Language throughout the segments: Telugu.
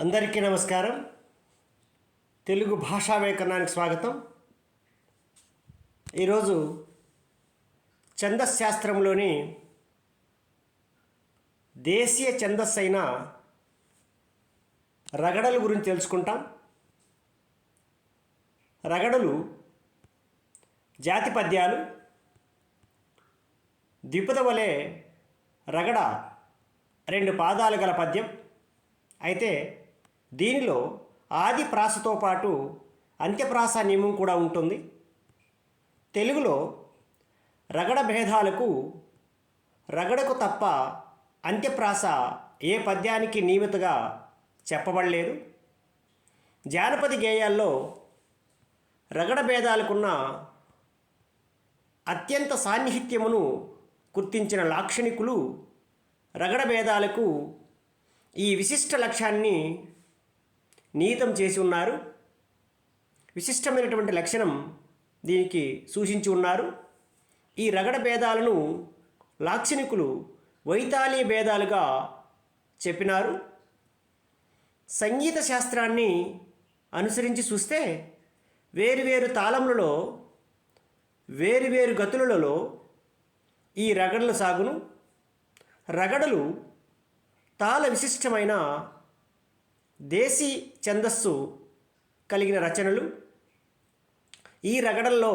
అందరికీ నమస్కారం. తెలుగు భాషా వ్యాకరణానికి స్వాగతం. ఈరోజు ఛందశాస్త్రంలోని దేశీయ ఛందస్సు అయిన రగడల గురించి తెలుసుకుంటాం. రగడలు జాతి పద్యాలు. ద్విపద వలె రగడ 2 పాదాలు గల పద్యం. అయితే దీనిలో ఆది ప్రాసతో పాటు అంత్యప్రాస నియమం కూడా ఉంటుంది. తెలుగులో రగడ భేదాలకు రగడకు తప్ప అంత్యప్రాస ఏ పద్యానికి నియమితగా చెప్పబడలేదు. జానపద గేయాల్లో రగడ భేదాలకున్న అత్యంత సాన్నిహిత్యమును గుర్తించిన లాక్షణికులు రగడ భేదాలకు ఈ విశిష్ట లక్ష్యాన్ని నిహితం చేసి ఉన్నారు. విశిష్టమైనటువంటి లక్షణం దీనికి సూచించి ఉన్నారు. ఈ రగడ భేదాలను లాక్షణికులు వైతాళీ భేదాలుగా చెప్పినారు. సంగీత శాస్త్రాన్ని అనుసరించి చూస్తే వేరువేరు తాళములలో వేరువేరు గతులలో ఈ రగడలు సాగును. రగడలు తాళ విశిష్టమైన దేశీ ఛందస్సు కలిగిన రచనలు. ఈ రగడల్లో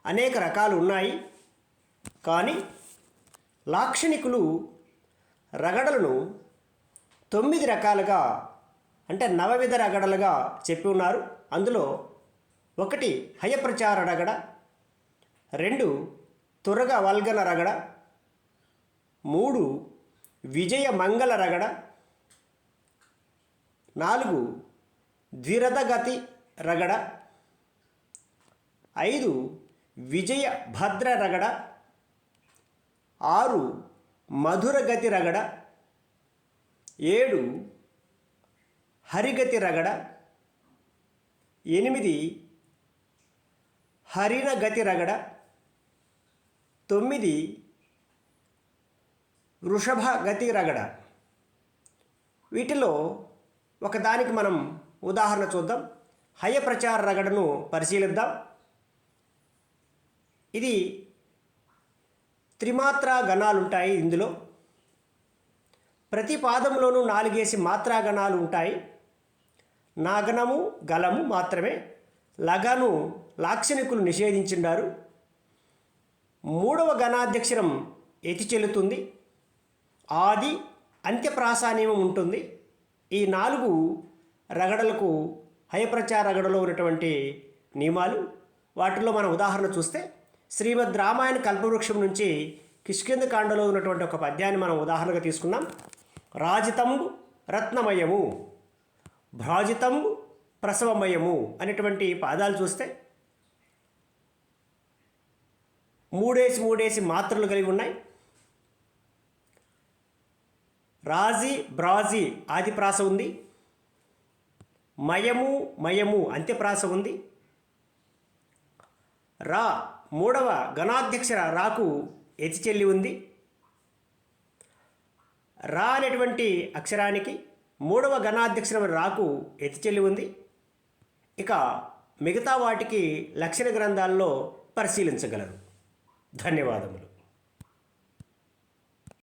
అనేక రకాలు ఉన్నాయి. కానీ లాక్షణికులు రగడలను 9 రకాలుగా అంటే నవవిధ రగడలుగా చెప్పి ఉన్నారు. అందులో 1 హయప్రచార రగడ, 2 తురగ వల్గన రగడ, 3 విజయ మంగళ రగడ, 4 ద్విరథగతి రగడ, 5 విజయ భద్ర రగడ, 6 మధురగతి రగడ, 7 హరిగతి రగడ, 8 హరిణగతి రగడ, 9 వృషభగతి రగడ. వీటిలో ఒకదానికి మనం ఉదాహరణ చూద్దాం. హయప్రచార రగడను పరిశీలిద్దాం. ఇది త్రిమాత్రా గణాలు ఉంటాయి. ఇందులో ప్రతి పాదంలోనూ 4 మాత్రా గణాలు ఉంటాయి. నాగనము గలము మాత్రమే. లగను లాక్షణికులు నిషేధించున్నారు. 3వ గణాధ్యక్షరం ఎతి చెల్లుతుంది. ఆది అంత్యప్రాస నియమం ఉంటుంది. ఈ 4 రగడలకు హయప్రచార రగడలో ఉన్నటువంటి నియమాలు. వాటిలో మనం ఉదాహరణ చూస్తే శ్రీమద్ రామాయణ కల్పవృక్షం నుంచి కిష్కింధకాండలో ఉన్నటువంటి ఒక పద్యాన్ని మనం ఉదాహరణగా తీసుకున్నాం. రాజితంబు రత్నమయము, భ్రాజితంబు ప్రసవమయము అనేటువంటి పాదాలు చూస్తే 3 మాత్రలు కలిగి ఉన్నాయి. రాజి బ్రాజి ఆదిప్రాస ఉంది. మయము మయము అంత్యప్రాస ఉంది. రా 3వ గణాధ్యక్షర రాకు ఎతి చెల్లి ఉంది. రా అనేటువంటి అక్షరానికి 3వ గణాధ్యక్షరం రాకు ఎతి చెల్లి ఉంది. ఇక మిగతా వాటికి లక్షణ గ్రంథాల్లో పరిశీలించగలరు. ధన్యవాదములు.